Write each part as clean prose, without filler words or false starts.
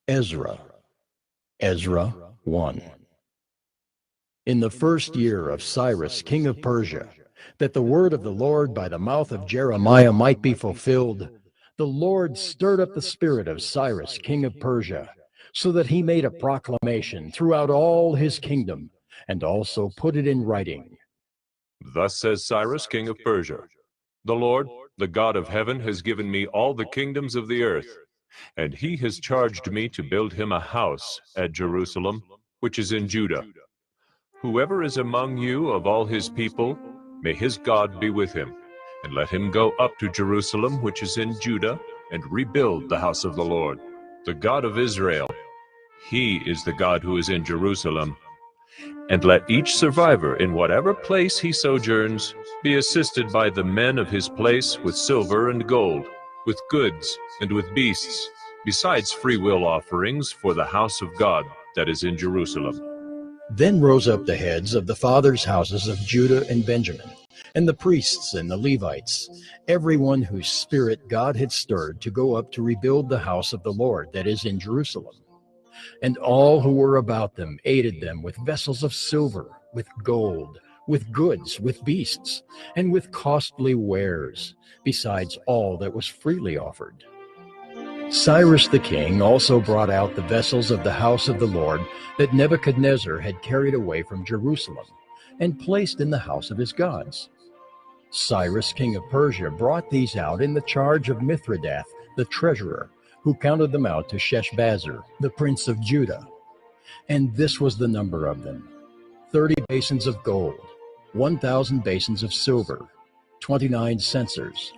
Ezra. Ezra 1. In the first year of Cyrus king of Persia, that the word of the Lord by the mouth of Jeremiah might be fulfilled, the Lord stirred up the spirit of Cyrus king of Persia, so that he made a proclamation throughout all his kingdom, and also put it in writing. Thus says Cyrus king of Persia, the Lord, the God of heaven, has given me all the kingdoms of the earth, and he has charged me to build him a house at Jerusalem, which is in Judah. Whoever is among you of all his people, may his God be with him, and let him go up to Jerusalem, which is in Judah, and rebuild the house of the Lord, the God of Israel. He is the God who is in Jerusalem. And let each survivor in whatever place he sojourns be assisted by the men of his place with silver and gold, with goods and with beasts, besides freewill offerings for the house of God that is in Jerusalem. Then rose up the heads of the fathers' houses of Judah and Benjamin, and the priests and the Levites, everyone whose spirit God had stirred to go up to rebuild the house of the Lord that is in Jerusalem. And all who were about them aided them with vessels of silver, with gold, with goods, with beasts, and with costly wares, besides all that was freely offered. Cyrus the king also brought out the vessels of the house of the Lord that Nebuchadnezzar had carried away from Jerusalem, and placed in the house of his gods. Cyrus king of Persia brought these out in the charge of Mithridath the treasurer, who counted them out to Sheshbazzar, the prince of Judah. And this was the number of them: 30 basins of gold, 1,000 basins of silver, 29 censers,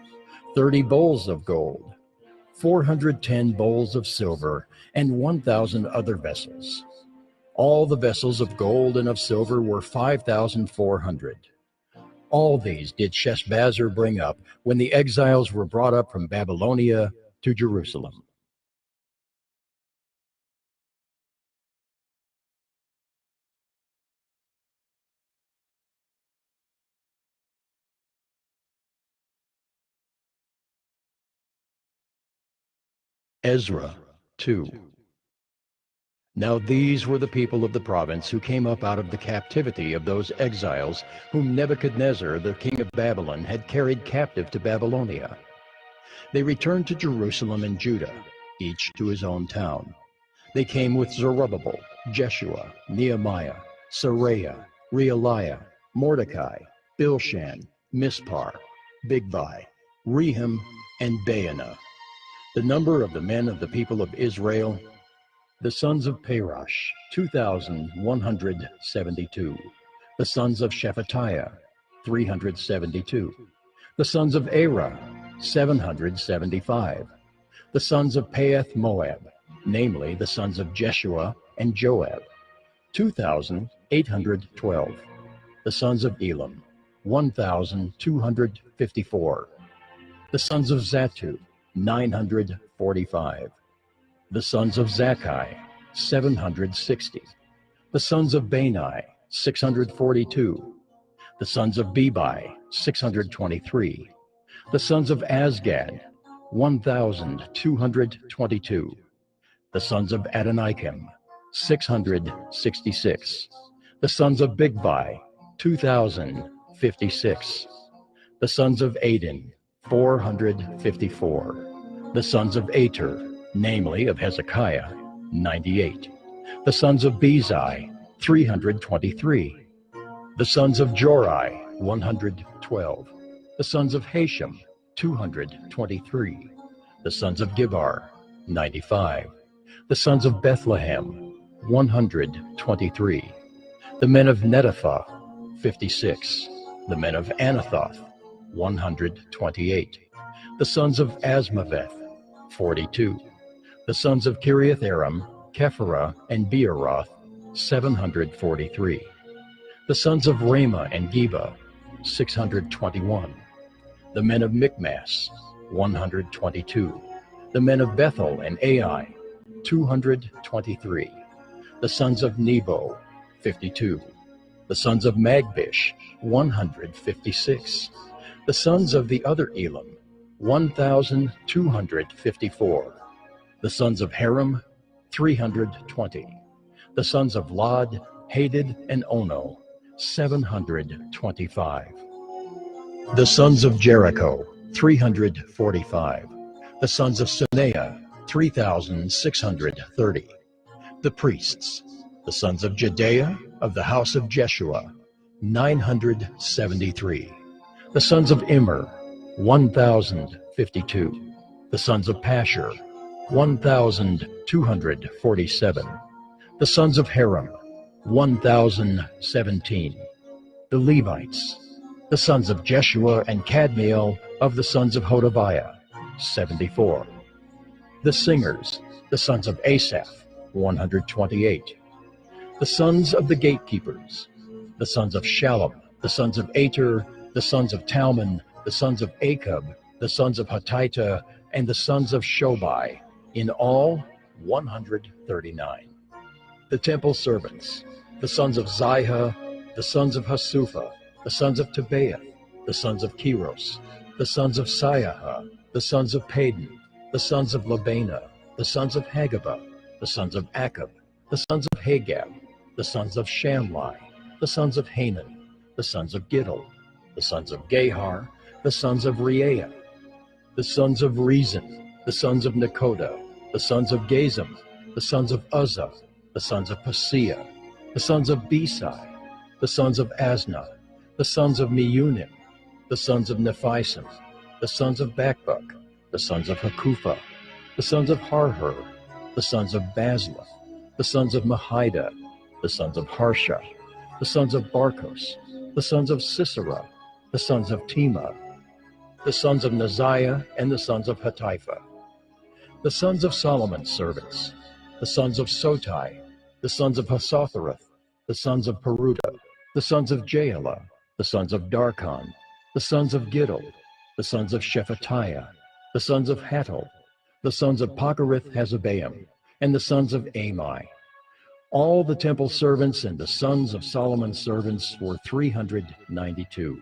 30 bowls of gold, 410 bowls of silver, and 1,000 other vessels. All the vessels of gold and of silver were 5,400. All these did Sheshbazzar bring up when the exiles were brought up from Babylonia to Jerusalem. Ezra 2. Now these were the people of the province who came up out of the captivity of those exiles whom Nebuchadnezzar the king of Babylon had carried captive to Babylonia. They returned to Jerusalem and Judah, each to his own town. They came with Zerubbabel, Jeshua, Nehemiah, Seraiah, Realiah, Mordecai, Bilshan, Mispar, Bigvai, Rehum, and Baanah. The number of the men of the people of Israel: the sons of Parosh, 2,172. The sons of Shephatiah, 372. The sons of Arah, 775. The sons of Pahath Moab, namely the sons of Jeshua and Joab, 2,812. The sons of Elam, 1,254. The sons of Zattu, 945. The sons of Zakkai, 760. The sons of Bani, 642. The sons of Bebai, 623. The sons of Azgad, 1,222. The sons of Adonikim, 666. The sons of Bigvai, 2,056. The sons of Adin, 454. The sons of Ater, namely of Hezekiah, 98. The sons of Bezai, 323. The sons of Jorai, 112. The sons of Hashem, 223. The sons of Gibar, 95. The sons of Bethlehem, 123. The men of Netophath, 56. The men of Anathoth, 128. The sons of Asmaveth, 42. The sons of Kiriath-Aram, Kephirah, and Beeroth, 743. The sons of Ramah and Geba, 621. The men of Michmas, 122. The men of Bethel and Ai, 223. The sons of Nebo, 52. The sons of Magbish, 156. The sons of the other Elam, 1,254. The sons of Haram, 320. The sons of Lod, Hadid, and Ono, 725. The sons of Jericho, 345. The sons of Simeah, 3,630. The priests, the sons of Judea of the house of Jeshua, 973. The sons of Immer, 1,052. The sons of Pashur, 1,247. The sons of Haram, 1,017. The Levites, the sons of Jeshua and Kadmiel of the sons of Hodaviah, 74. The singers, the sons of Asaph, 128. The sons of the gatekeepers, the sons of Shallum, the sons of Ater, the sons of Talmon, the sons of Akub, the sons of Hatita, and the sons of Shobai, in all 139. The temple servants, the sons of Ziha, the sons of Hasupha, the sons of Tebaeth, the sons of Keros, the sons of Siaha, the sons of Padon, the sons of Labana, the sons of Hagabah, the sons of Akab, the sons of Hagab, the sons of Shamlai, the sons of Hanan, the sons of Giddel, the sons of Gahar, the sons of Reaiah, the sons of Rezin, the sons of Nekoda, the sons of Gazam, the sons of Uzzah, the sons of Paseah, the sons of Besai, the sons of Asna, the sons of Meunim, the sons of Nephisim, the sons of Bakbuk, the sons of Hakupha, the sons of Harhur, the sons of Bazluth, the sons of Mahida, the sons of Harsha, the sons of Barkos, the sons of Sisera, the sons of Tema, the sons of Neziah, and the sons of Hatipha. The sons of Solomon's servants, the sons of Sotai, the sons of Hasothereth, the sons of Peruda, the sons of Jaala, the sons of Darkon, the sons of Giddel, the sons of Shephatiah, the sons of Hattil, the sons of Pochereth Hazabaim, and the sons of Amai. All the temple servants and the sons of Solomon's servants were 392.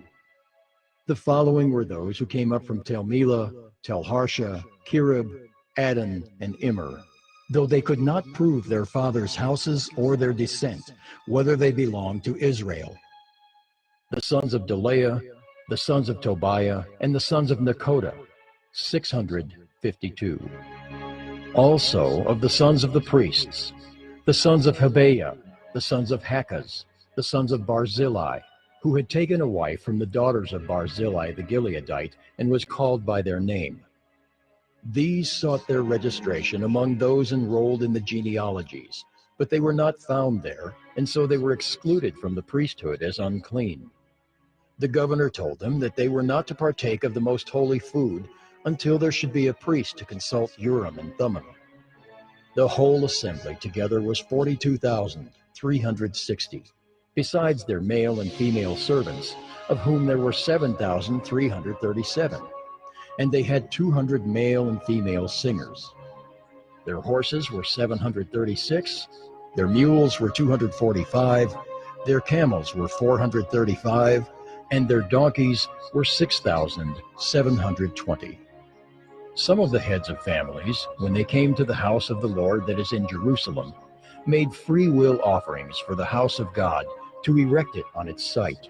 The following were those who came up from Tel Melah, Tel Harsha, Kirub, Adon, and Immer, though they could not prove their fathers' houses or their descent, whether they belonged to Israel. The sons of Delaiah, the sons of Tobiah, and the sons of Nekoda, 652. Also of the sons of the priests, the sons of Habeah, the sons of Hakaz, the sons of Barzillai, who had taken a wife from the daughters of Barzillai the Gileadite and was called by their name. These sought their registration among those enrolled in the genealogies, but they were not found there, and so they were excluded from the priesthood as unclean. The governor told them that they were not to partake of the most holy food until there should be a priest to consult Urim and Thummim. The whole assembly together was 42,360, besides their male and female servants, of whom there were 7,337, and they had 200 male and female singers. Their horses were 736, their mules were 245, their camels were 435, and their donkeys were 6,720. Some of the heads of families, when they came to the house of the Lord that is in Jerusalem, made free will offerings for the house of God to erect it on its site.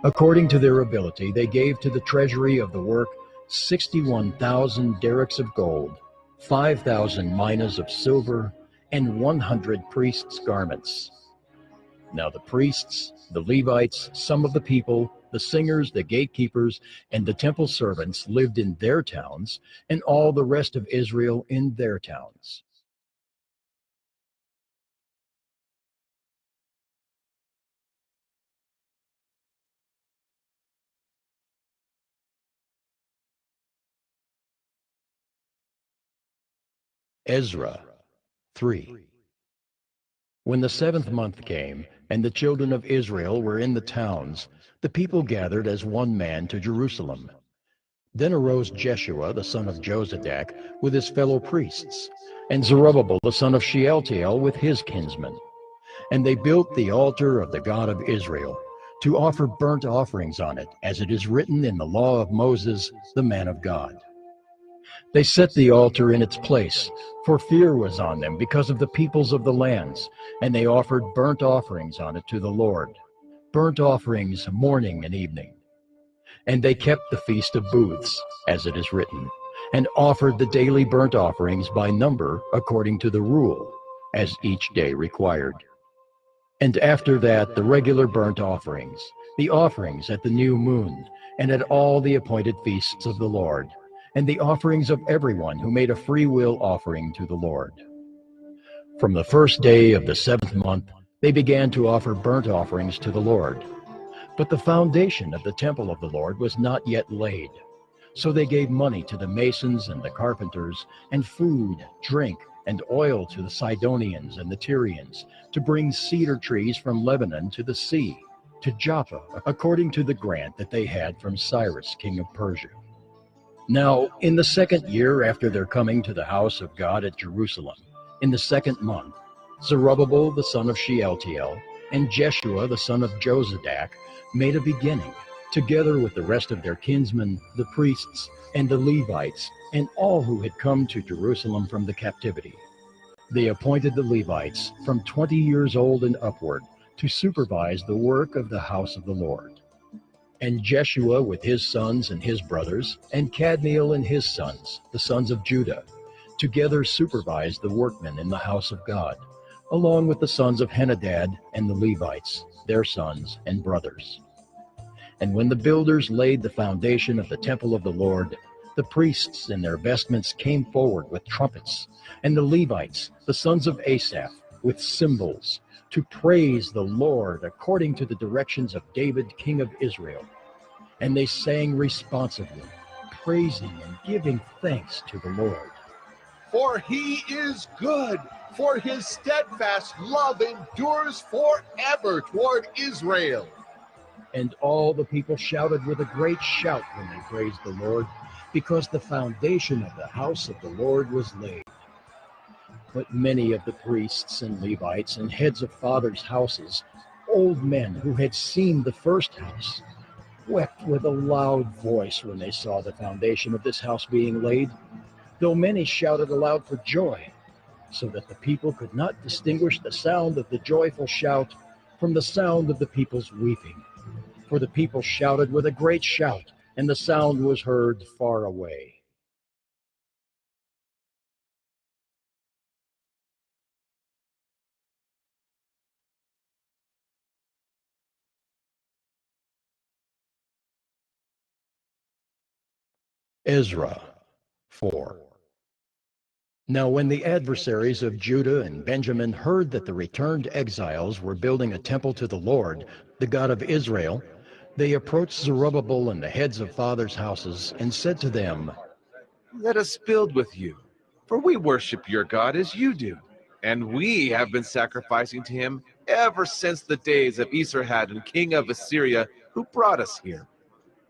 According to their ability, they gave to the treasury of the work 61,000 derricks of gold, 5,000 minas of silver, and 100 priests' garments. Now the priests, the Levites, some of the people, the singers, the gatekeepers, and the temple servants lived in their towns, and all the rest of Israel in their towns. Ezra 3. When the 7th month came, and the children of Israel were in the towns, the people gathered as one man to Jerusalem. Then arose Jeshua the son of Jozadak with his fellow priests, and Zerubbabel the son of Shealtiel with his kinsmen. And they built the altar of the God of Israel, to offer burnt offerings on it, as it is written in the law of Moses, the man of God. They set the altar in its place, for fear was on them because of the peoples of the lands, and they offered burnt offerings on it to the Lord, burnt offerings morning and evening. And they kept the Feast of Booths, as it is written, and offered the daily burnt offerings by number according to the rule, as each day required. And after that the regular burnt offerings, the offerings at the new moon, and at all the appointed feasts of the Lord, and the offerings of everyone who made a free will offering to the Lord. From the first day of the 7th month they began to offer burnt offerings to the Lord. But the foundation of the temple of the Lord was not yet laid. So they gave money to the masons and the carpenters, and food, drink, and oil to the Sidonians and the Tyrians, to bring cedar trees from Lebanon to the sea, to Joppa, according to the grant that they had from Cyrus, king of Persia. Now, in the 2nd year after their coming to the house of God at Jerusalem, in the 2nd month, Zerubbabel the son of Shealtiel and Jeshua the son of Jozadak made a beginning, together with the rest of their kinsmen, the priests, and the Levites, and all who had come to Jerusalem from the captivity. They appointed the Levites from 20 years old and upward to supervise the work of the house of the Lord. And Jeshua with his sons and his brothers, and Kadmiel and his sons, the sons of Judah, together supervised the workmen in the house of God, along with the sons of Henadad and the Levites, their sons and brothers. And when the builders laid the foundation of the temple of the Lord, the priests in their vestments came forward with trumpets, and the Levites, the sons of Asaph, with cymbals, to praise the Lord according to the directions of David, king of Israel. And they sang responsively, praising and giving thanks to the Lord. For he is good, for his steadfast love endures forever toward Israel. And all the people shouted with a great shout when they praised the Lord, because the foundation of the house of the Lord was laid. But many of the priests and Levites and heads of fathers' houses, old men who had seen the first house, wept with a loud voice when they saw the foundation of this house being laid, though many shouted aloud for joy, so that the people could not distinguish the sound of the joyful shout from the sound of the people's weeping. For the people shouted with a great shout, and the sound was heard far away. Ezra 4. Now when the adversaries of Judah and Benjamin heard that the returned exiles were building a temple to the Lord, the God of Israel, they approached Zerubbabel and the heads of fathers' houses and said to them, Let us build with you, for we worship your God as you do, and we have been sacrificing to him ever since the days of Esarhaddon, king of Assyria, who brought us here.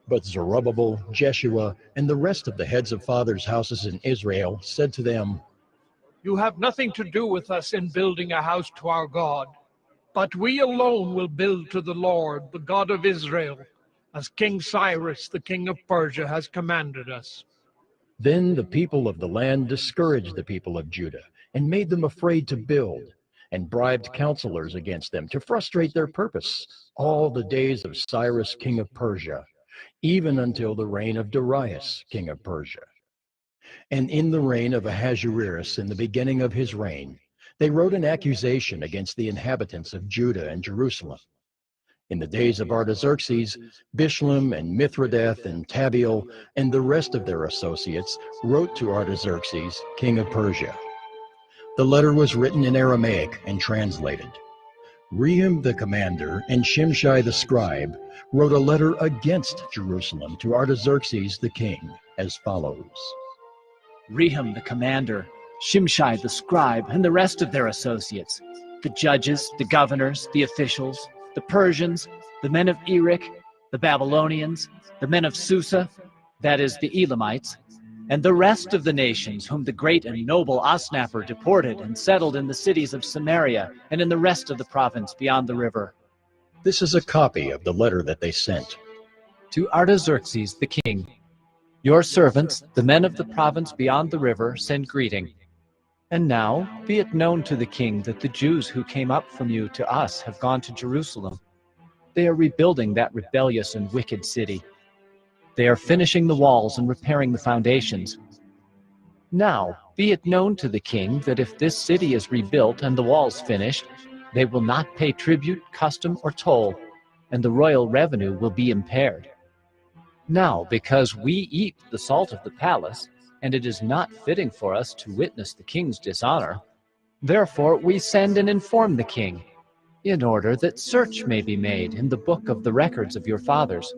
But Zerubbabel, Jeshua, and the rest of the heads of fathers' houses in Israel said to them, You have nothing to do with us in building a house to our God, but we alone will build to the Lord, the God of Israel, as King Cyrus, the king of Persia, has commanded us. Then the people of the land discouraged the people of Judah and made them afraid to build, and bribed counselors against them to frustrate their purpose all the days of Cyrus, king of Persia, even until the reign of Darius, king of Persia. And in the reign of Ahasuerus, in the beginning of his reign, they wrote an accusation against the inhabitants of Judah and Jerusalem. In the days of Artaxerxes, Bishlam and Mithridath and Tabeel and the rest of their associates wrote to Artaxerxes, king of Persia. The letter was written in Aramaic and translated. Rehum the commander and Shimshai the scribe wrote a letter against Jerusalem to Artaxerxes the king as follows. Rehum the commander, Shimshai the scribe, and the rest of their associates, the judges, the governors, the officials, the Persians, the men of Erech, the Babylonians, the men of Susa, that is, the Elamites, and the rest of the nations whom the great and noble Osnappar deported and settled in the cities of Samaria and in the rest of the province beyond the river. This is a copy of the letter that they sent. To Artaxerxes the king, Your servants, the men of the province beyond the river, send greeting. And now be it known to the king that the Jews who came up from you to us have gone to Jerusalem. They are rebuilding that rebellious and wicked city. They are finishing the walls and repairing the foundations. Now be it known to the king that if this city is rebuilt and the walls finished, they will not pay tribute, custom, or toll, and the royal revenue will be impaired. Now, because we eat the salt of the palace, and it is not fitting for us to witness the king's dishonor, therefore we send and inform the king, in order that search may be made in the book of the records of your fathers.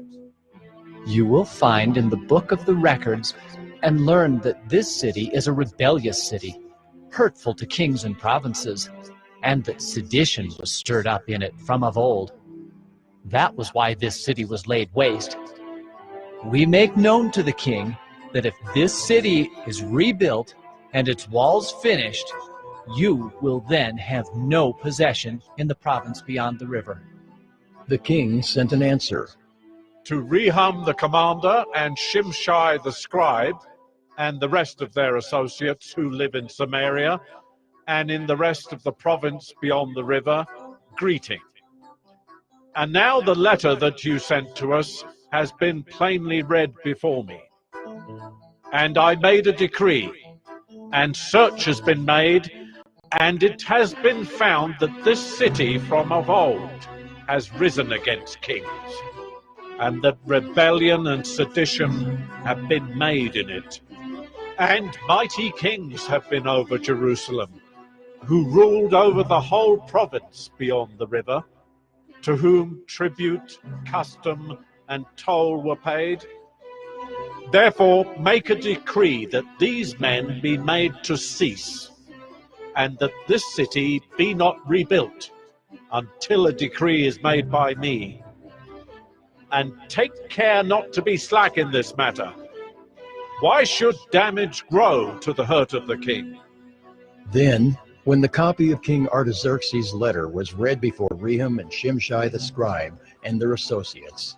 You will find in the book of the records and learn that this city is a rebellious city, hurtful to kings and provinces, and that sedition was stirred up in it from of old. That was why this city was laid waste. We make known to the king that if this city is rebuilt and its walls finished, you will then have no possession in the province beyond the river. The king sent an answer. To Rehum the commander and Shimshai the scribe, and the rest of their associates who live in Samaria, and in the rest of the province beyond the river, greeting. And now the letter that you sent to us has been plainly read before me. And I made a decree, and search has been made, and it has been found that this city from of old has risen against kings, and that rebellion and sedition have been made in it. And mighty kings have been over Jerusalem, who ruled over the whole province beyond the river, to whom tribute, custom, and toll were paid. Therefore make a decree that these men be made to cease, and that this city be not rebuilt until a decree is made by me. And take care not to be slack in this matter. Why should damage grow to the hurt of the king? Then, when the copy of King Artaxerxes' letter was read before Rehum and Shimshai the scribe and their associates,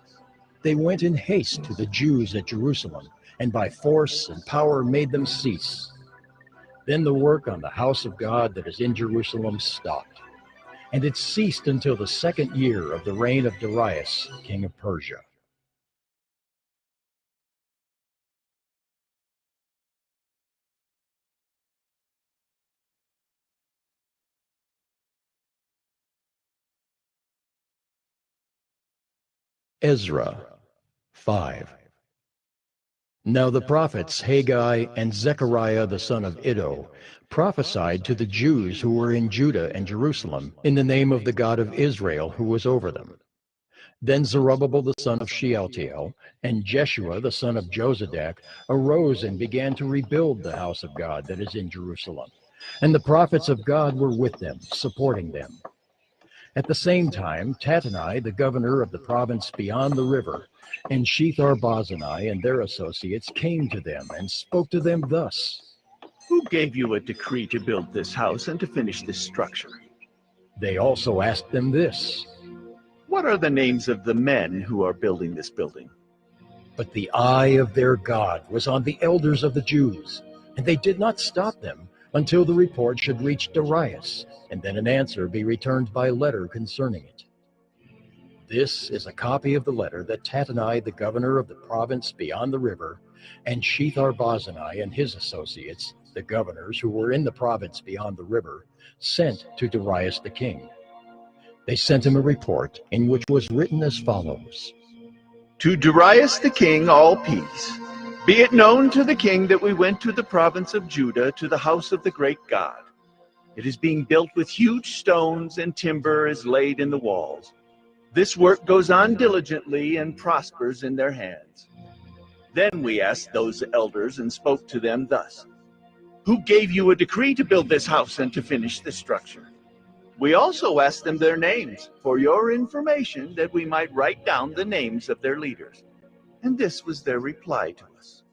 they went in haste to the Jews at Jerusalem, and by force and power made them cease. Then the work on the house of God that is in Jerusalem stopped, and it ceased until the 2nd year of the reign of Darius, king of Persia. Ezra 5. Now the prophets Haggai and Zechariah the son of Iddo prophesied to the Jews who were in Judah and Jerusalem in the name of the God of Israel who was over them. Then Zerubbabel the son of Shealtiel and Jeshua the son of Jozadak arose and began to rebuild the house of God that is in Jerusalem. And the prophets of God were with them, supporting them. At the same time, Tattenai, the governor of the province beyond the river, and Shethar-Bozenai and their associates came to them and spoke to them thus. Who gave you a decree to build this house and to finish this structure? They also asked them this. What are the names of the men who are building this building? But the eye of their God was on the elders of the Jews, and they did not stop them until the report should reach Darius, and then an answer be returned by letter concerning it. This is a copy of the letter that Tattenai, the governor of the province beyond the river, and Shethar-Bozenai and his associates, the governors who were in the province beyond the river, sent to Darius the king. They sent him a report in which was written as follows. To Darius the king, all peace. Be it known to the king that we went to the province of Judah, to the house of the great God. It is being built with huge stones, and timber is laid in the walls. This work goes on diligently and prospers in their hands. Then we asked those elders and spoke to them thus. Who gave you a decree to build this house and to finish this structure? We also asked them their names, for your information, that we might write down the names of their leaders. And this was their reply to us.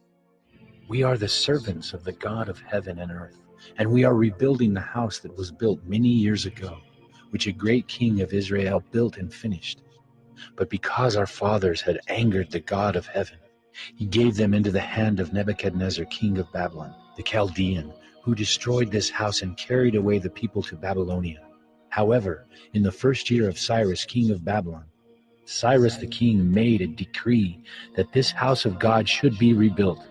We are the servants of the God of heaven and earth, and we are rebuilding the house that was built many years ago, which a great king of Israel built and finished. But because our fathers had angered the God of heaven, He gave them into the hand of Nebuchadnezzar, king of Babylon, the Chaldean, who destroyed this house and carried away the people to Babylonia. However, in the first year of Cyrus, king of Babylon, Cyrus the king made a decree that this house of God should be rebuilt,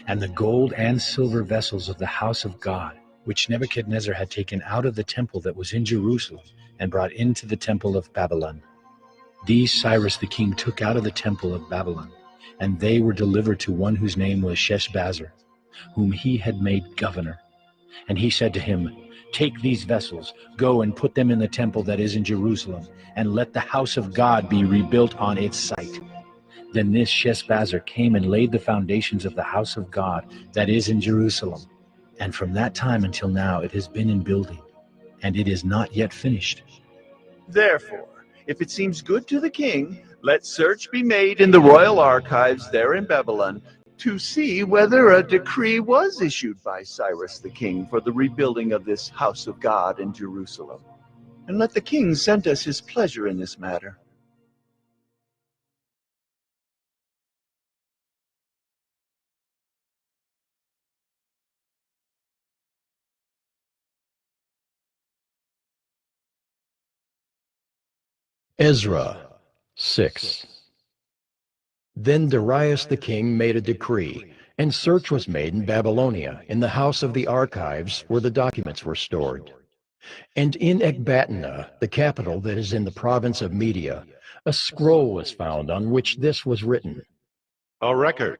and the gold and silver vessels of the house of God, which Nebuchadnezzar had taken out of the temple that was in Jerusalem and brought into the temple of Babylon. These Cyrus the king took out of the temple of Babylon, and they were delivered to one whose name was Sheshbazzar, whom he had made governor. And he said to him, "Take these vessels, go and put them in the temple that is in Jerusalem, and let the house of God be rebuilt on its site." Then this Sheshbazzar came and laid the foundations of the house of God that is in Jerusalem. And from that time until now it has been in building, and it is not yet finished. Therefore, if it seems good to the king, let search be made in the royal archives there in Babylon to see whether a decree was issued by Cyrus the king for the rebuilding of this house of God in Jerusalem. And let the king send us his pleasure in this matter. Ezra 6. Then Darius the king made a decree, and search was made in Babylonia, in the house of the archives where the documents were stored. And in Ecbatana, the capital that is in the province of Media, a scroll was found on which this was written. A record.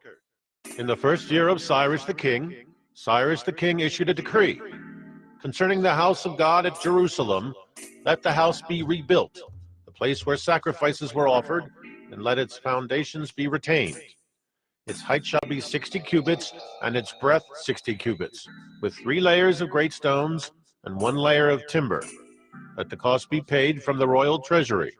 In the first year of Cyrus the king issued a decree concerning the house of God at Jerusalem, let the house be rebuilt, the place where sacrifices were offered, and let its foundations be retained. Its height shall be 60 cubits, and its breadth 60 cubits, with 3 layers of great stones and 1 layer of timber. Let the cost be paid from the royal treasury.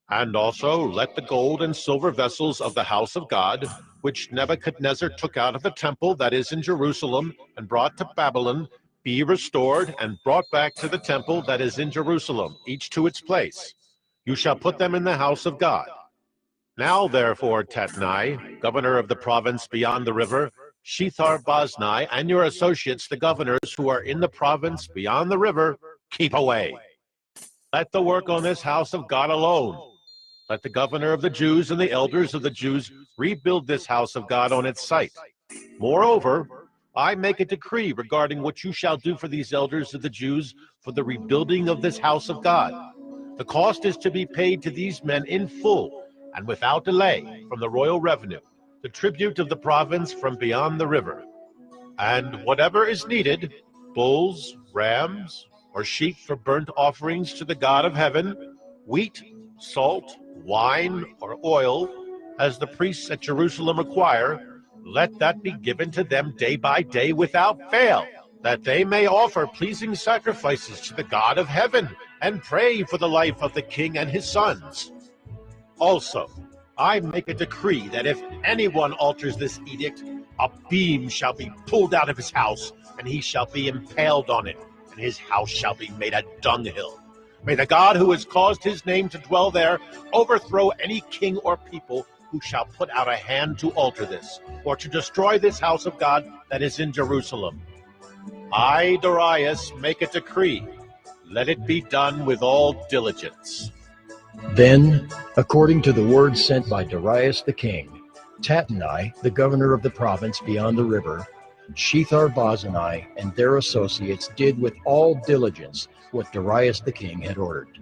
And also let the gold and silver vessels of the house of God, which Nebuchadnezzar took out of the temple that is in Jerusalem and brought to Babylon, be restored and brought back to the temple that is in Jerusalem, each to its place. You shall put them in the house of God. Now therefore, Tatnai, governor of the province beyond the river, Shethar-Boznai, and your associates, the governors who are in the province beyond the river, keep away. Let the work on this house of God alone. Let the governor of the Jews and the elders of the Jews rebuild this house of God on its site. Moreover, I make a decree regarding what you shall do for these elders of the Jews for the rebuilding of this house of God. The cost is to be paid to these men in full and without delay from the royal revenue, the tribute of the province from beyond the river. And whatever is needed, bulls, rams, or sheep for burnt offerings to the God of heaven, wheat, salt, wine, or oil, as the priests at Jerusalem require, let that be given to them day by day without fail, that they may offer pleasing sacrifices to the God of heaven and pray for the life of the king and his sons. Also, I make a decree that if anyone alters this edict, a beam shall be pulled out of his house, and he shall be impaled on it, and his house shall be made a dunghill. May the God who has caused his name to dwell there overthrow any king or people who shall put out a hand to alter this, or to destroy this house of God that is in Jerusalem. I, Darius, make a decree. Let it be done with all diligence. Then, according to the word sent by Darius the king, Tatnai, the governor of the province beyond the river, Shethar-Boznai, and their associates did with all diligence what Darius the king had ordered.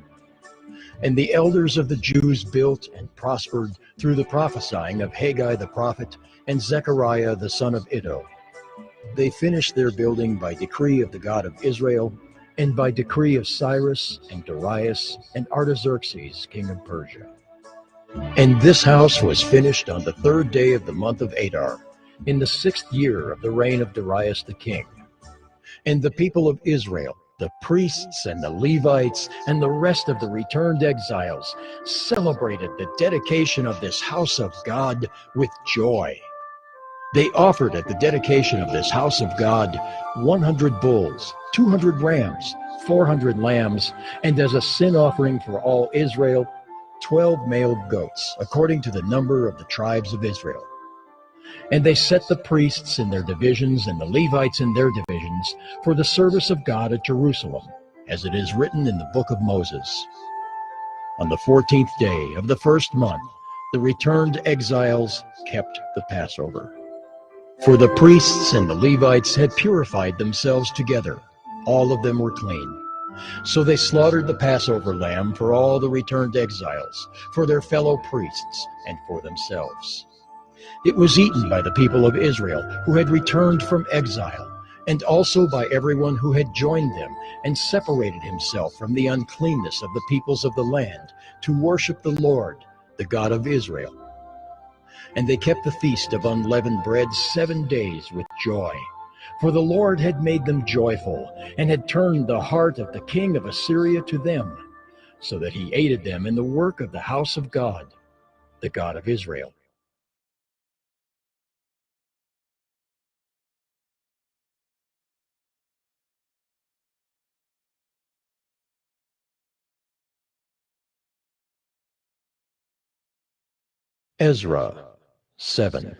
And the elders of the Jews built and prospered through the prophesying of Haggai the prophet and Zechariah the son of Iddo. They finished their building by decree of the God of Israel, and by decree of Cyrus and Darius and Artaxerxes, king of Persia. And this house was finished on the 3rd day of the month of Adar, in the 6th year of the reign of Darius the king. And the people of Israel, the priests and the Levites, and the rest of the returned exiles, celebrated the dedication of this house of God with joy. They offered at the dedication of this house of God 100 bulls, 200 rams, 400 lambs, and as a sin offering for all Israel, 12 male goats, according to the number of the tribes of Israel. And they set the priests in their divisions and the Levites in their divisions for the service of God at Jerusalem, as it is written in the Book of Moses. On the 14th day of the first month, the returned exiles kept the Passover. For the priests and the Levites had purified themselves together. All of them were clean. So they slaughtered the Passover lamb for all the returned exiles, for their fellow priests, and for themselves. It was eaten by the people of Israel who had returned from exile, and also by everyone who had joined them and separated himself from the uncleanness of the peoples of the land to worship the Lord, the God of Israel. And they kept the feast of unleavened bread 7 days with joy. For the Lord had made them joyful, and had turned the heart of the king of Assyria to them, so that he aided them in the work of the house of God, the God of Israel. Ezra 7.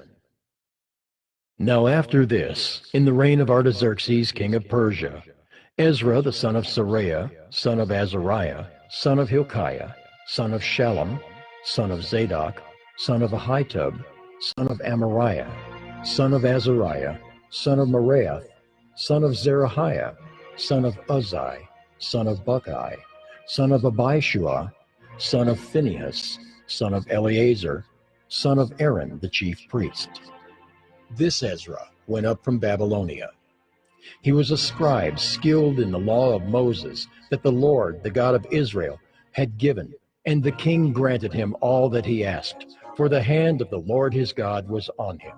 Now after this, in the reign of Artaxerxes, king of Persia, Ezra the son of Seraiah, son of Azariah, son of Hilkiah, son of Shallum, son of Zadok, son of Ahitub, son of Amariah, son of Azariah, son of Meraioth, son of Zerahiah, son of Uzzi, son of Bucci, son of Abishua, son of Phinehas, son of Eleazar, son of Aaron the chief priest. This Ezra went up from Babylonia. He was a scribe skilled in the law of Moses that the Lord, the God of Israel, had given, and the king granted him all that he asked, for the hand of the Lord his God was on him.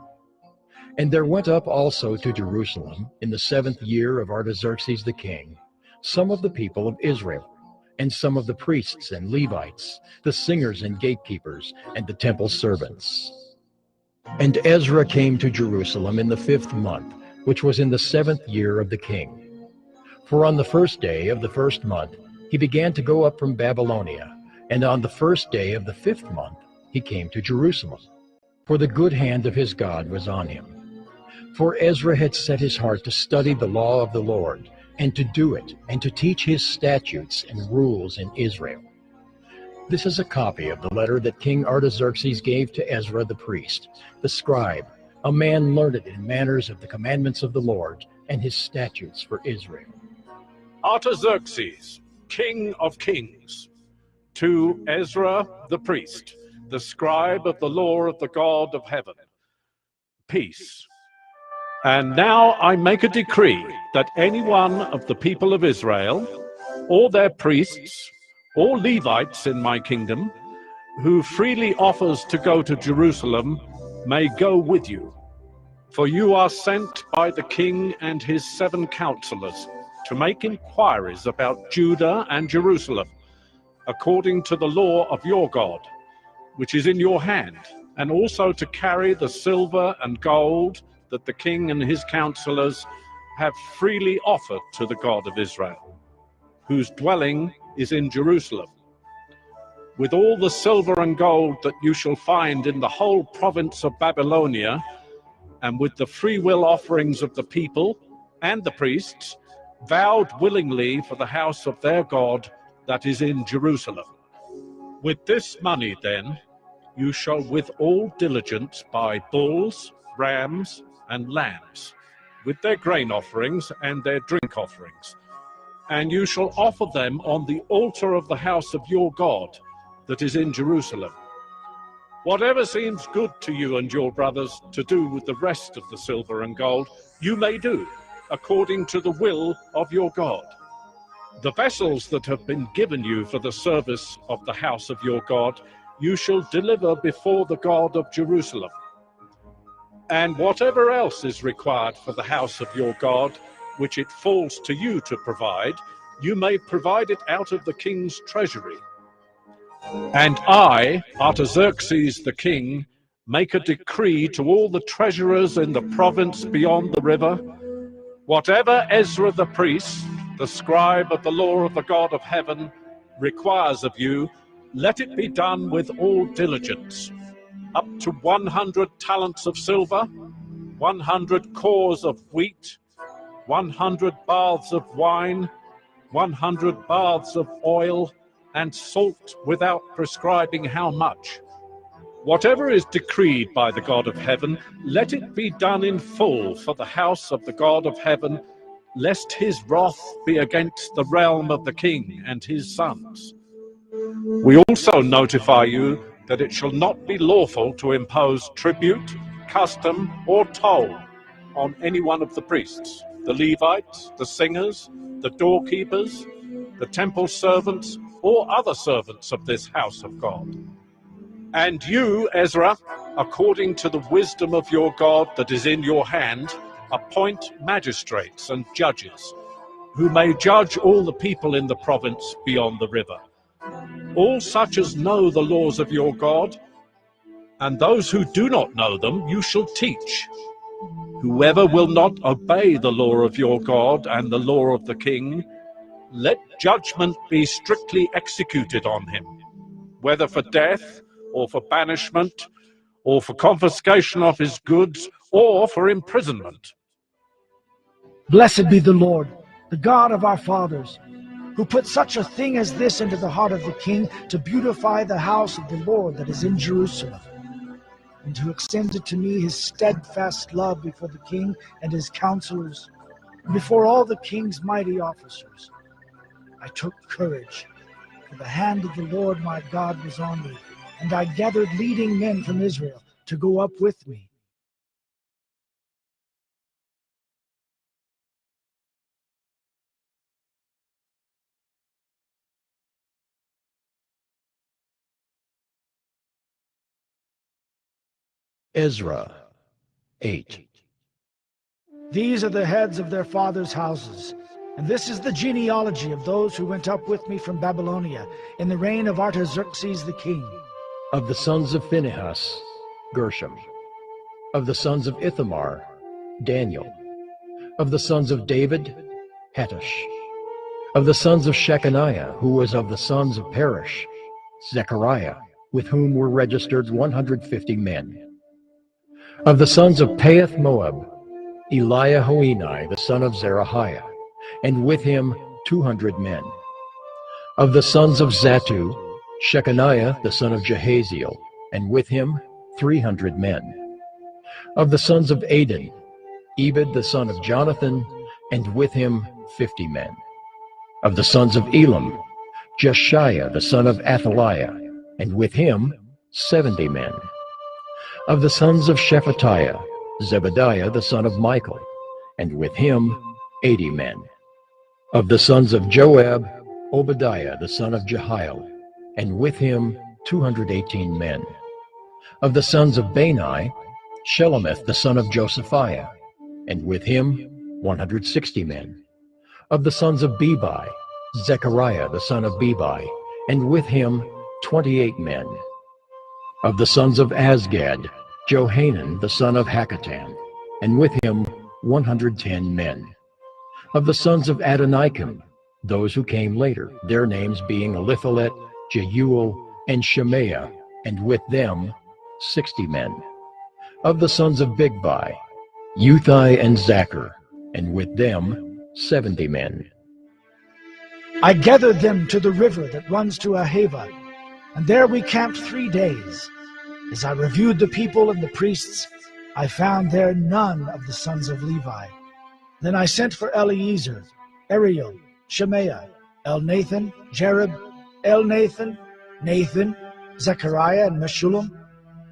And there went up also to Jerusalem in the 7th year of Artaxerxes the king some of the people of Israel, and some of the priests and Levites, the singers and gatekeepers, and the temple servants. And Ezra came to Jerusalem in the 5th month, which was in the 7th year of the king. For on the 1st day of the 1st month he began to go up from Babylonia, and on the 1st day of the 5th month he came to Jerusalem, for the good hand of his God was on him. For Ezra had set his heart to study the law of the Lord, and to do it, and to teach his statutes and rules in Israel. This is a copy of the letter that King Artaxerxes gave to Ezra the priest, the scribe, a man learned in manners of the commandments of the Lord and his statutes for Israel. Artaxerxes, king of kings, to Ezra the priest, the scribe of the law of the God of heaven, peace. And now I make a decree that any one of the people of Israel, or their priests, or Levites in my kingdom, who freely offers to go to Jerusalem, may go with you. For you are sent by the king and his 7 counselors to make inquiries about Judah and Jerusalem, according to the law of your God, which is in your hand, and also to carry the silver and gold that the king and his counselors have freely offered to the God of Israel, whose dwelling is in Jerusalem, with all the silver and gold that you shall find in the whole province of Babylonia, and with the freewill offerings of the people and the priests, vowed willingly for the house of their God that is in Jerusalem. With this money, then, you shall with all diligence buy bulls, rams, and lambs, with their grain offerings and their drink offerings, and you shall offer them on the altar of the house of your God that is in Jerusalem. Whatever seems good to you and your brothers to do with the rest of the silver and gold, you may do, according to the will of your God. The vessels that have been given you for the service of the house of your God, you shall deliver before the God of Jerusalem. And whatever else is required for the house of your God, which it falls to you to provide, you may provide it out of the king's treasury. And I, Artaxerxes the king, make a decree to all the treasurers in the province beyond the river: whatever Ezra the priest, the scribe of the law of the God of heaven, requires of you, let it be done with all diligence. up to 100 talents of silver, 100 cores of wheat, 100 baths of wine, 100 baths of oil, and salt without prescribing how much. Whatever is decreed by the God of heaven, let it be done in full for the house of the God of heaven, lest his wrath be against the realm of the king and his sons. We also notify you that it shall not be lawful to impose tribute, custom, or toll on any one of the priests, the Levites, the singers, the doorkeepers, the temple servants, or other servants of this house of God. And you, Ezra, according to the wisdom of your God that is in your hand, appoint magistrates and judges, who may judge all the people in the province beyond the river. All such as know the laws of your God, and those who do not know them you shall teach. Whoever will not obey the law of your God and the law of the king, let judgment be strictly executed on him, whether for death, or for banishment, or for confiscation of his goods, or for imprisonment. Blessed be the Lord, the God of our fathers, who put such a thing as this into the heart of the king, to beautify the house of the Lord that is in Jerusalem, and to extend to me his steadfast love before the king and his counselors, and before all the king's mighty officers. I took courage, for the hand of the Lord my God was on me, and I gathered leading men from Israel to go up with me. Ezra 8. These are the heads of their fathers' houses, and this is the genealogy of those who went up with me from Babylonia in the reign of Artaxerxes the king. Of the sons of Phinehas, Gershom. Of the sons of Ithamar, Daniel. Of the sons of David, Hattush. Of the sons of Shechaniah, who was of the sons of Perish, Zechariah, with whom were registered 150 men. Of the sons of Pahath Moab, Eliahoenai, the son of Zerahiah, and with him 200 men. Of the sons of Zattu, Shechaniah, the son of Jehaziel, and with him 300 men. Of the sons of Adin, Ebed, the son of Jonathan, and with him 50 men. Of the sons of Elam, Jeshiah, the son of Athaliah, and with him 70 men. Of the sons of Shephatiah, Zebediah, the son of Michael, and with him 80 men. Of the sons of Joab, Obadiah, the son of Jehiel, and with him 218 men. Of the sons of Bani, Shelomith, the son of Josephiah, and with him 160 men. Of the sons of Bebai, Zechariah, the son of Bebai, and with him 28 men. Of the sons of Azgad, Johanan, the son of Hakatan, and with him 110 men. Of the sons of Adonikam, those who came later, their names being Eliphalet, Jeuel, and Shemaiah, and with them 60 men. Of the sons of Bigvai, Uthai and Zachar, and with them 70 men. I gathered them to the river that runs to Ahava, and there we camped 3 days. As I reviewed the people and the priests, I found there none of the sons of Levi. Then I sent for Eliezer, Ariel, Shemaiah, Elnathan, Jerib, Elnathan, Nathan, Zechariah, and Meshullam,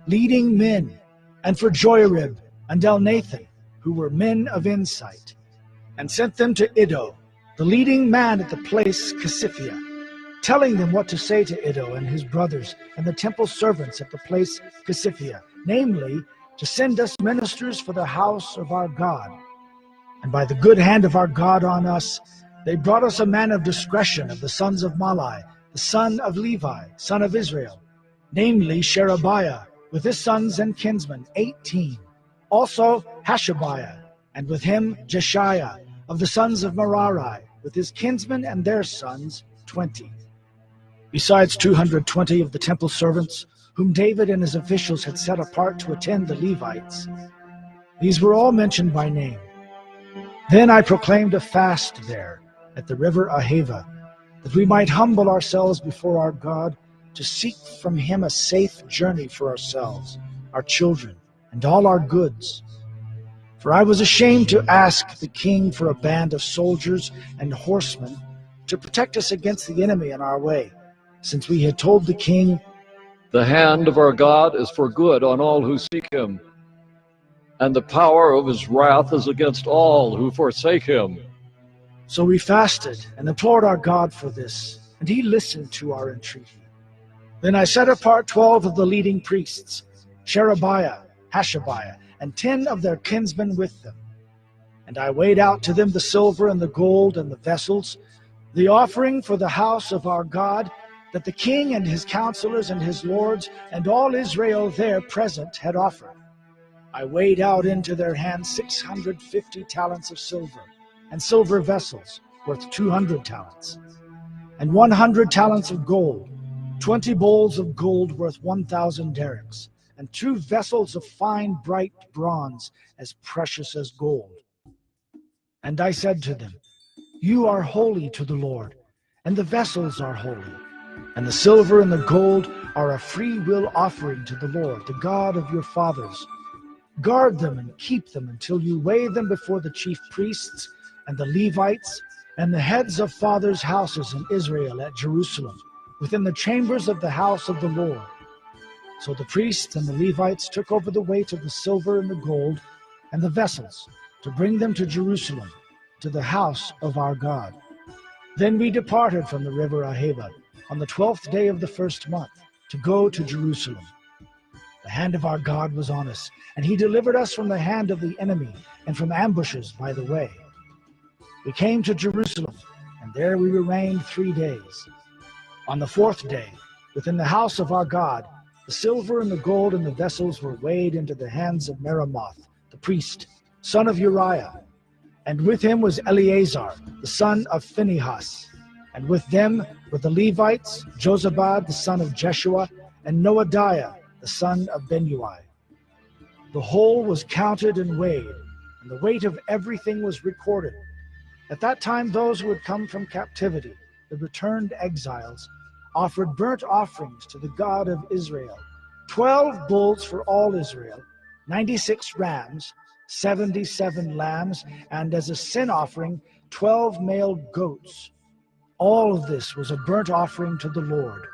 leading men, and for Joiarib and Elnathan, who were men of insight, and sent them to Iddo, the leading man at the place Casiphia, telling them what to say to Iddo and his brothers and the temple servants at the place Casiphia, namely, to send us ministers for the house of our God. And by the good hand of our God on us, they brought us a man of discretion of the sons of Malai, the son of Levi, son of Israel, namely Sherebiah, with his sons and kinsmen, 18. Also Hashabiah, and with him Jeshiah, of the sons of Merari, with his kinsmen and their sons, 20. Besides 220 of the temple servants, whom David and his officials had set apart to attend the Levites. These were all mentioned by name. Then I proclaimed a fast there at the river Ahava, that we might humble ourselves before our God, to seek from him a safe journey for ourselves, our children, and all our goods. For I was ashamed to ask the king for a band of soldiers and horsemen to protect us against the enemy on our way, since we had told the king, "The hand of our God is for good on all who seek him, and the power of his wrath is against all who forsake him." So we fasted and implored our God for this, and he listened to our entreaty. Then I set apart 12 of the leading priests, Sherebiah, Hashabiah, and 10 of their kinsmen with them. And I weighed out to them the silver and the gold and the vessels, the offering for the house of our God, that the king and his counselors and his lords and all Israel there present had offered. I weighed out into their hands 650 talents of silver, and silver vessels worth 200 talents, and 100 talents of gold, 20 bowls of gold worth 1,000 derricks, and 2 vessels of fine bright bronze as precious as gold. And I said to them, "You are holy to the Lord, and the vessels are holy, and the silver and the gold are a free will offering to the Lord, the God of your fathers. Guard them and keep them until you weigh them before the chief priests and the Levites and the heads of fathers' houses in Israel at Jerusalem, within the chambers of the house of the Lord." So the priests and the Levites took over the weight of the silver and the gold and the vessels to bring them to Jerusalem, to the house of our God. Then we departed from the river Ahava on the 12th day of the first month to go to Jerusalem. The hand of our God was on us, and he delivered us from the hand of the enemy and from ambushes by the way. We came to Jerusalem, and there we remained 3 days. On the 4th day, within the house of our God, the silver and the gold and the vessels were weighed into the hands of Meremoth, the priest, son of Uriah. And with him was Eleazar, the son of Phinehas. And with them were the Levites, Jozabad, the son of Jeshua, and Noadiah, the son of Benui. The whole was counted and weighed, and the weight of everything was recorded. At that time those who had come from captivity, the returned exiles, offered burnt offerings to the God of Israel, 12 bulls for all Israel, 96 rams, 77 lambs, and as a sin offering, 12 male goats. All of this was a burnt offering to the Lord.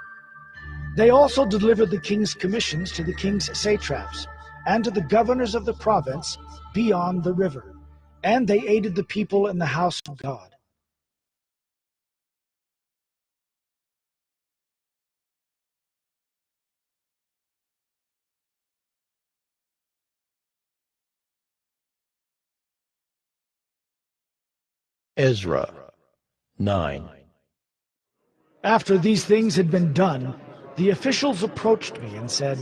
They also delivered the king's commissions to the king's satraps and to the governors of the province beyond the river, and they aided the people in the house of God. Ezra 9. After these things had been done, the officials approached me and said,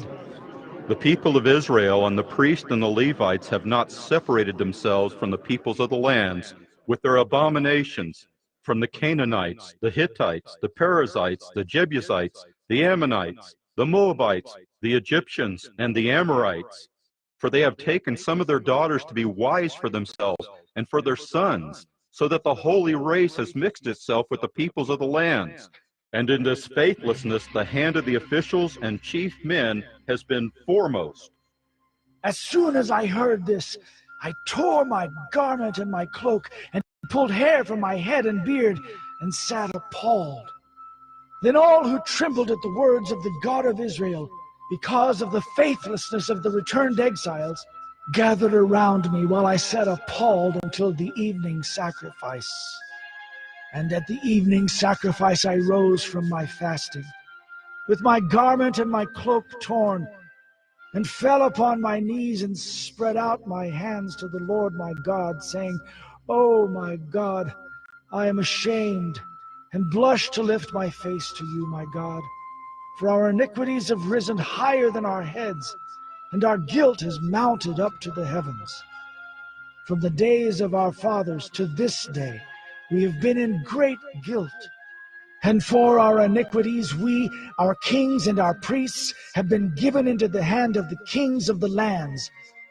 "The people of Israel and the priests and the Levites have not separated themselves from the peoples of the lands with their abominations, from the Canaanites, the Hittites, the Perizzites, the Jebusites, the Ammonites, the Moabites, the Egyptians, and the Amorites. For they have taken some of their daughters to be wives for themselves and for their sons, so that the holy race has mixed itself with the peoples of the lands. And in this faithlessness the hand of the officials and chief men has been foremost." As soon as I heard this, I tore my garment and my cloak, and pulled hair from my head and beard, and sat appalled. Then all who trembled at the words of the God of Israel, because of the faithlessness of the returned exiles, gathered around me while I sat appalled until the evening sacrifice. And at the evening sacrifice I rose from my fasting, with my garment and my cloak torn, and fell upon my knees and spread out my hands to the Lord my God, saying, "Oh my God, I am ashamed, and blush to lift my face to you, my God. For our iniquities have risen higher than our heads, and our guilt has mounted up to the heavens. From the days of our fathers to this day, we have been in great guilt. And for our iniquities, we, our kings and our priests, have been given into the hand of the kings of the lands,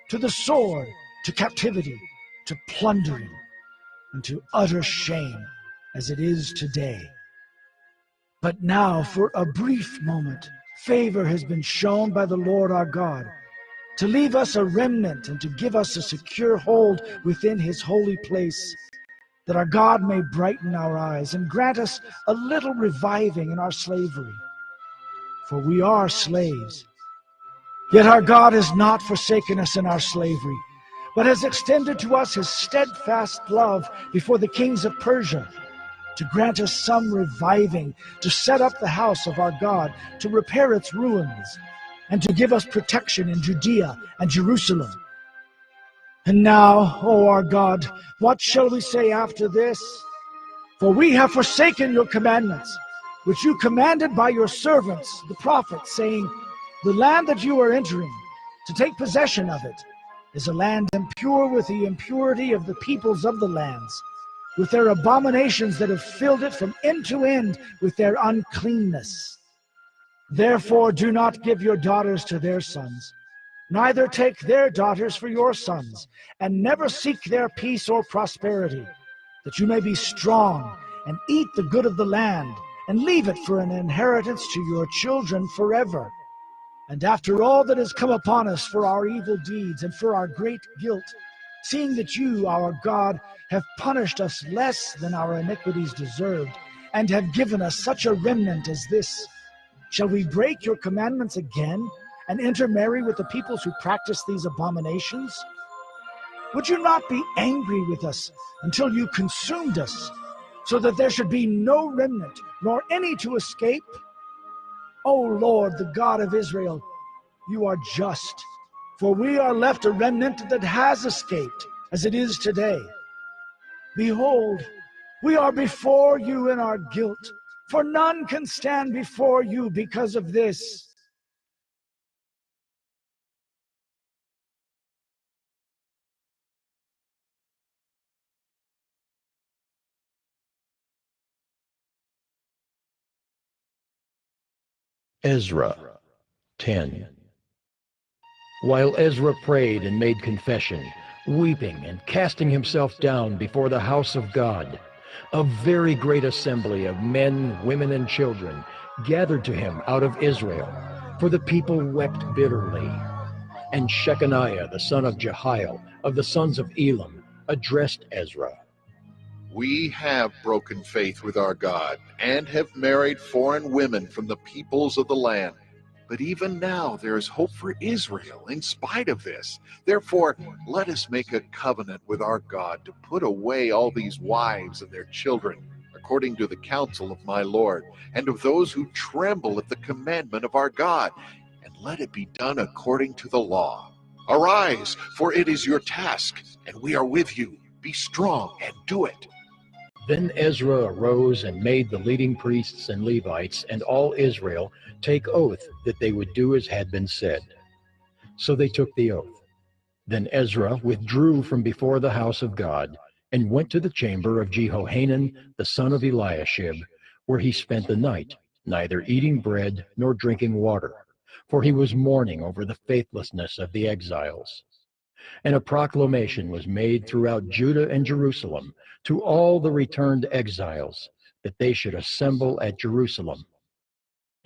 to the sword, to captivity, to plundering, and to utter shame, as it is today. But now, for a brief moment, favor has been shown by the Lord our God, to leave us a remnant and to give us a secure hold within his holy place, that our God may brighten our eyes and grant us a little reviving in our slavery. For we are slaves. Yet our God has not forsaken us in our slavery, but has extended to us his steadfast love before the kings of Persia, to grant us some reviving, to set up the house of our God, to repair its ruins, and to give us protection in Judea and Jerusalem. And now, O our God, what shall we say after this? For we have forsaken your commandments, which you commanded by your servants, the prophets, saying, the land that you are entering, to take possession of it, is a land impure with the impurity of the peoples of the lands, with their abominations that have filled it from end to end with their uncleanness. Therefore do not give your daughters to their sons, neither take their daughters for your sons, and never seek their peace or prosperity, that you may be strong and eat the good of the land, and leave it for an inheritance to your children forever. And after all that has come upon us for our evil deeds and for our great guilt, seeing that you, our God, have punished us less than our iniquities deserved, and have given us such a remnant as this, shall we break your commandments again, and intermarry with the peoples who practice these abominations? Would you not be angry with us until you consumed us, so that there should be no remnant, nor any to escape? O Lord, the God of Israel, you are just, for we are left a remnant that has escaped, as it is today. Behold, we are before you in our guilt, for none can stand before you because of this. Ezra 10. While Ezra prayed and made confession, weeping and casting himself down before the house of God, a very great assembly of men, women, and children gathered to him out of Israel, for the people wept bitterly. And Shechaniah the son of Jehiel of the sons of Elam addressed Ezra. We have broken faith with our God and have married foreign women from the peoples of the land. But even now there is hope for Israel in spite of this. Therefore, let us make a covenant with our God to put away all these wives and their children, according to the counsel of my Lord, and of those who tremble at the commandment of our God, and let it be done according to the law. Arise, for it is your task, and we are with you. Be strong and do it. Then Ezra arose and made the leading priests and Levites and all Israel take oath that they would do as had been said. So they took the oath. Then Ezra withdrew from before the house of God and went to the chamber of Jehohanan the son of Eliashib, where he spent the night, neither eating bread nor drinking water, for he was mourning over the faithlessness of the exiles. And a proclamation was made throughout Judah and Jerusalem to all the returned exiles, that they should assemble at Jerusalem,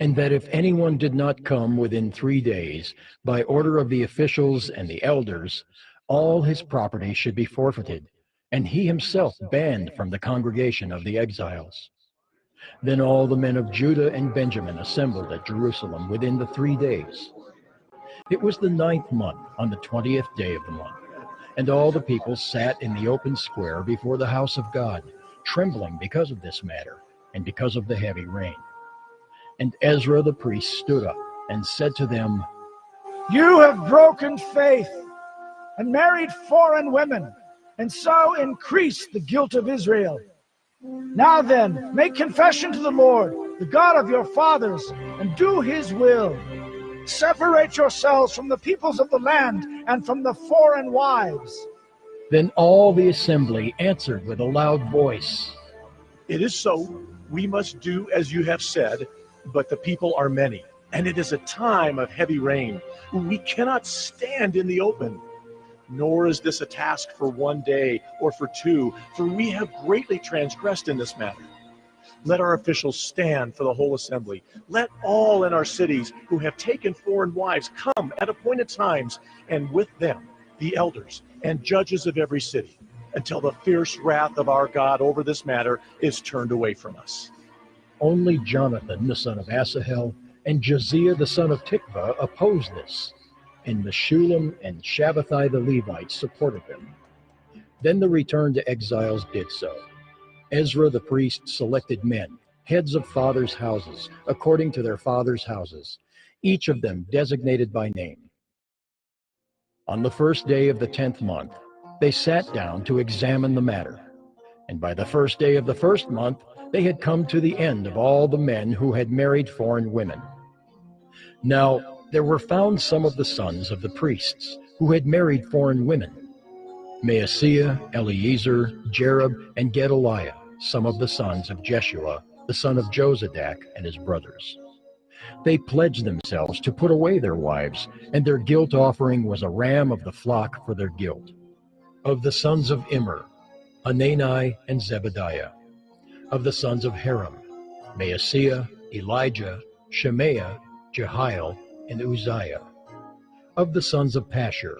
and that if anyone did not come within 3 days, by order of the officials and the elders, all his property should be forfeited, and he himself banned from the congregation of the exiles. Then all the men of Judah and Benjamin assembled at Jerusalem within the 3 days. It was the 9th month, on the 20th day of the month, and all the people sat in the open square before the house of God, trembling because of this matter, and because of the heavy rain. And Ezra the priest stood up and said to them, You have broken faith and married foreign women, and so increased the guilt of Israel. Now then, make confession to the Lord, the God of your fathers, and do his will. Separate yourselves from the peoples of the land and from the foreign wives. Then all the assembly answered with a loud voice, It is so. We must do as you have said, but the people are many, and it is a time of heavy rain. We cannot stand in the open. Nor is this a task for 1 day or for 2, for we have greatly transgressed in this matter. Let our officials stand for the whole assembly. Let all in our cities who have taken foreign wives come at appointed times, and with them the elders and judges of every city, until the fierce wrath of our God over this matter is turned away from us. Only Jonathan the son of Asahel and Josiah the son of Tikvah opposed this, and Meshullam and Shabbathai the Levites supported them. Then the returned exiles did so. Ezra the priest selected men, heads of fathers' houses, according to their fathers' houses, each of them designated by name. On the first day of the 10th month, they sat down to examine the matter. And by the first day of the first month, they had come to the end of all the men who had married foreign women. Now, there were found some of the sons of the priests who had married foreign women: Maaseiah, Eleazar, Jerub, and Gedaliah, some of the sons of Jeshua, the son of Jozadak, and his brothers. They pledged themselves to put away their wives, and their guilt offering was a ram of the flock for their guilt. Of the sons of Immer, Hanani and Zebediah. Of the sons of Haram, Maaseiah, Elijah, Shemaiah, Jehiel, and Uzziah. Of the sons of Pashur,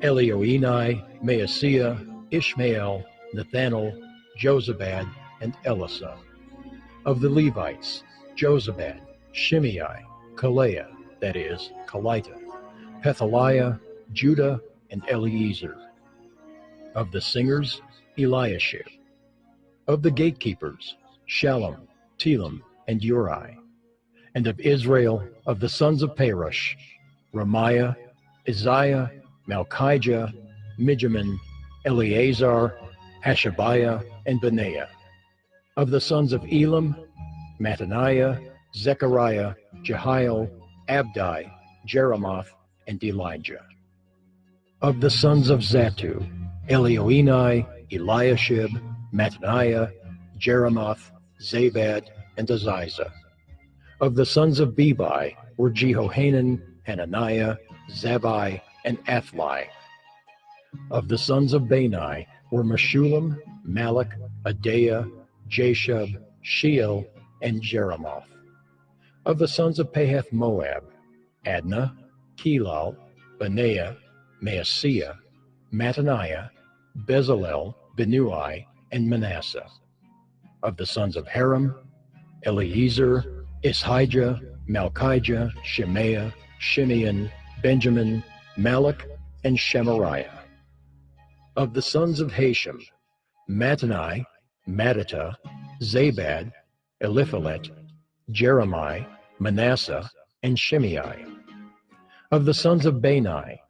Elioenai, Maaseiah, Ishmael, Nathanael, Jozabad, and Elisah. Of the Levites, Jozabad, Shimei, Kaleah, that is, Kelita, Pethaliah, Judah, and Eliezer. Of the singers, Eliashib. Of the gatekeepers, Shallum, Telem, and Uri. And of Israel, of the sons of Perush, Ramiah, Isaiah, Malchijah, Mijamin, Eleazar, Hashabiah, and Benaiah. Of the sons of Elam, Mattaniah, Zechariah, Jehiel, Abdi, Jeremoth, and Elijah. Of the sons of Zatu, Elioenai, Eliashib, Mattaniah, Jeremoth, Zabad, and Aziza. Of the sons of Bebai were Jehohanan, Hananiah, Zabai, and Athli. Of the sons of Bani were Meshullam, Malach, Adaiah, Jashub, Sheol, and Jeremoth. Of the sons of Pahath Moab, Adnah, Kelal, Benaiah, Maaseiah, Mattaniah, Bezalel, Benui, and Manasseh. Of the sons of Haram, Eliezer, Ishijah, Malchijah, Shemaiah, Shimeon, Benjamin, Malach, and Shemariah. Of the sons of Hashem, Mattani, Mattata, Zabad, Eliphalet, Jeremiah, Manasseh, and Shimei. Of the sons of Bani,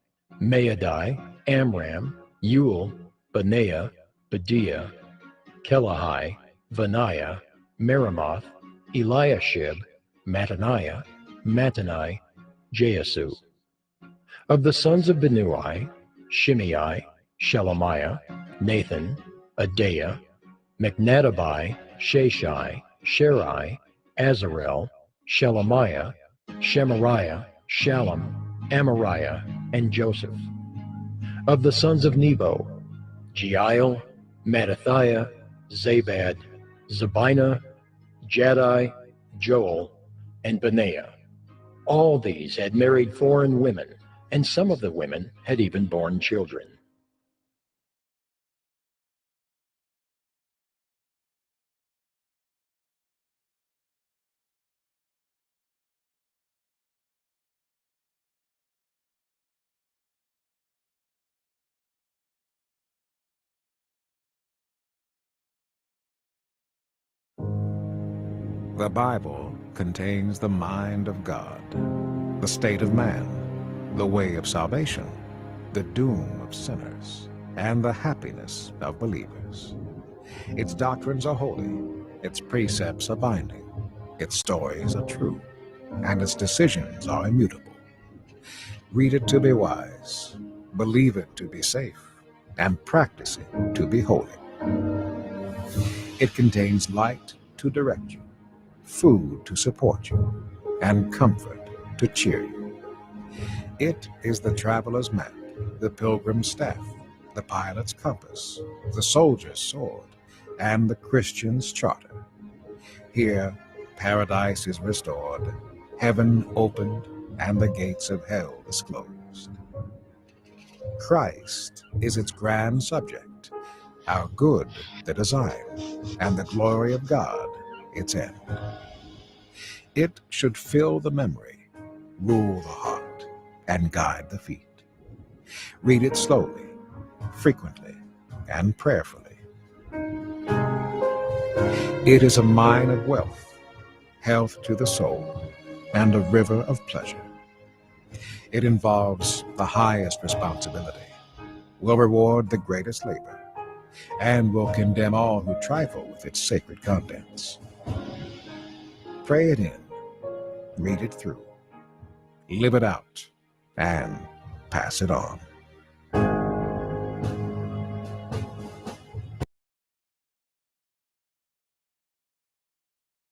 Maadai, Amram, Ul, Benaiah, Bediah, Kelahai, Vaniah, Meremoth, Eliashib, Mattaniah, Mattani, Jeasu. Of the sons of Benui, Shimei, Shelemiah, Nathan, Adaiah, Mechnadabai, Sheshai, Sherai, Azarel, Shelemiah, Shemariah, Shallum, Amariah, and Joseph. Of the sons of Nebo, Jeiel, Mattathiah, Zabad, Zabina, Jaddai, Joel, and Benaiah. All these had married foreign women, and some of the women had even borne children. The Bible contains the mind of God, the state of man, the way of salvation, the doom of sinners, and the happiness of believers. Its doctrines are holy, its precepts are binding, its stories are true, and its decisions are immutable. Read it to be wise, believe it to be safe, and practice it to be holy. It contains light to direct you, food to support you, and comfort to cheer you. It is the traveler's map, the pilgrim's staff, the pilot's compass, the soldier's sword, and the Christian's charter. Here, paradise is restored, heaven opened, and the gates of hell disclosed. Christ is its grand subject, our good the design, and the glory of God its end. It should fill the memory, rule the heart, and guide the feet. Read it slowly, frequently, and prayerfully. It is a mine of wealth, health to the soul, and a river of pleasure. It involves the highest responsibility, will reward the greatest labor, and will condemn all who trifle with its sacred contents. Pray it in, read it through, live it out, and pass it on.